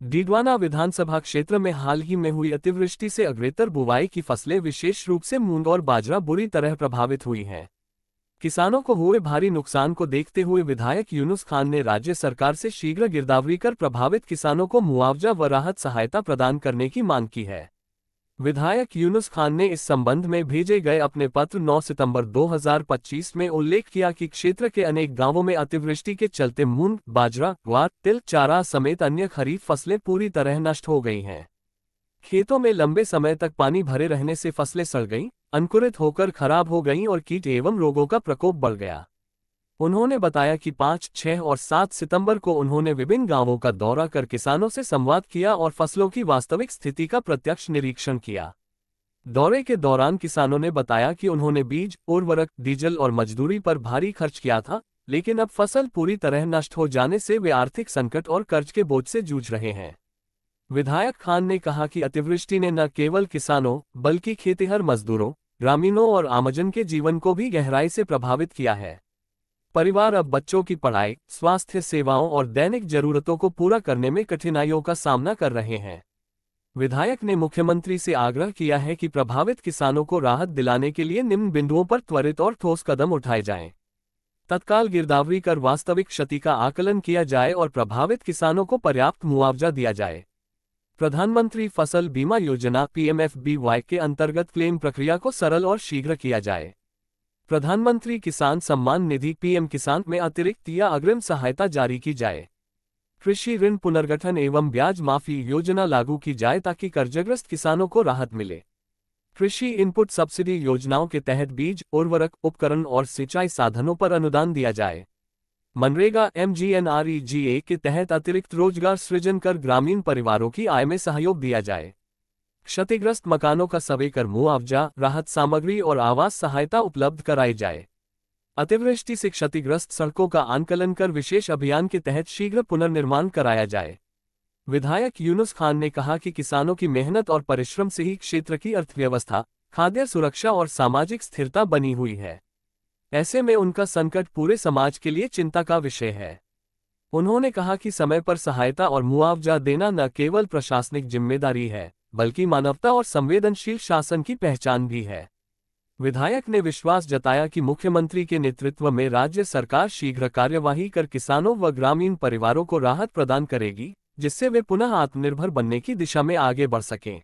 डीडवाना विधानसभा क्षेत्र में हाल ही में हुई अतिवृष्टि से अग्रेतर बुवाई की फसलें विशेष रूप से मूंग और बाजरा बुरी तरह प्रभावित हुई हैं। किसानों को हुए भारी नुकसान को देखते हुए विधायक यूनुस खान ने राज्य सरकार से शीघ्र गिरदावरी कर प्रभावित किसानों को मुआवजा व राहत सहायता प्रदान करने की मांग की है। विधायक यूनुस खान ने इस संबंध में भेजे गए अपने पत्र 9 सितंबर 2025 में उल्लेख किया कि क्षेत्र के अनेक गांवों में अतिवृष्टि के चलते मूंग, बाजरा, ग्वार, तिल, चारा समेत अन्य खरीफ फसलें पूरी तरह नष्ट हो गई हैं। खेतों में लंबे समय तक पानी भरे रहने से फसलें सड़ गईं, अंकुरित होकर खराब हो गईं और कीट एवं रोगों का प्रकोप बढ़ गया। उन्होंने बताया कि 5, 6 और 7 सितंबर को उन्होंने विभिन्न गांवों का दौरा कर किसानों से संवाद किया और फसलों की वास्तविक स्थिति का प्रत्यक्ष निरीक्षण किया। दौरे के दौरान किसानों ने बताया कि उन्होंने बीज, उर्वरक, डीजल और मजदूरी पर भारी खर्च किया था, लेकिन अब फसल पूरी तरह नष्ट हो जाने से वे आर्थिक संकट और कर्ज के बोझ से जूझ रहे हैं। विधायक खान ने कहा कि अतिवृष्टि ने न केवल किसानों बल्कि खेतिहर मजदूरों, ग्रामीणों और आमजन के जीवन को भी गहराई से प्रभावित किया है। परिवार अब बच्चों की पढ़ाई, स्वास्थ्य सेवाओं और दैनिक जरूरतों को पूरा करने में कठिनाइयों का सामना कर रहे हैं। विधायक ने मुख्यमंत्री से आग्रह किया है कि प्रभावित किसानों को राहत दिलाने के लिए निम्न बिंदुओं पर त्वरित और ठोस कदम उठाए जाएं। तत्काल गिरदावरी कर वास्तविक क्षति का आकलन किया जाए और प्रभावित किसानों को पर्याप्त मुआवजा दिया जाए। प्रधानमंत्री फसल बीमा योजना (PMFBY) के अंतर्गत क्लेम प्रक्रिया को सरल और शीघ्र किया जाए। प्रधानमंत्री किसान सम्मान निधि (PM किसान) में अतिरिक्त या अग्रिम सहायता जारी की जाए। कृषि ऋण पुनर्गठन एवं ब्याज माफी योजना लागू की जाए ताकि कर्जग्रस्त किसानों को राहत मिले। कृषि इनपुट सब्सिडी योजनाओं के तहत बीज, उर्वरक, उपकरण और सिंचाई साधनों पर अनुदान दिया जाए। मनरेगा (MGNREGA) के तहत अतिरिक्त रोजगार सृजन कर ग्रामीण परिवारों की आय में सहयोग दिया जाए। क्षतिग्रस्त मकानों का सवेकर मुआवजा, राहत सामग्री और आवास सहायता उपलब्ध कराई जाए। अतिवृष्टि से क्षतिग्रस्त सड़कों का आंकलन कर विशेष अभियान के तहत शीघ्र पुनर्निर्माण कराया जाए। विधायक यूनुस खान ने कहा कि किसानों की मेहनत और परिश्रम से ही क्षेत्र की अर्थव्यवस्था, खाद्य सुरक्षा और सामाजिक स्थिरता बनी हुई है। ऐसे में उनका संकट पूरे समाज के लिए चिंता का विषय है। उन्होंने कहा कि समय पर सहायता और मुआवजा देना न केवल प्रशासनिक जिम्मेदारी है, बल्कि मानवता और संवेदनशील शासन की पहचान भी है। विधायक ने विश्वास जताया कि मुख्यमंत्री के नेतृत्व में राज्य सरकार शीघ्र कार्यवाही कर किसानों व ग्रामीण परिवारों को राहत प्रदान करेगी, जिससे वे पुनः आत्मनिर्भर बनने की दिशा में आगे बढ़ सकें।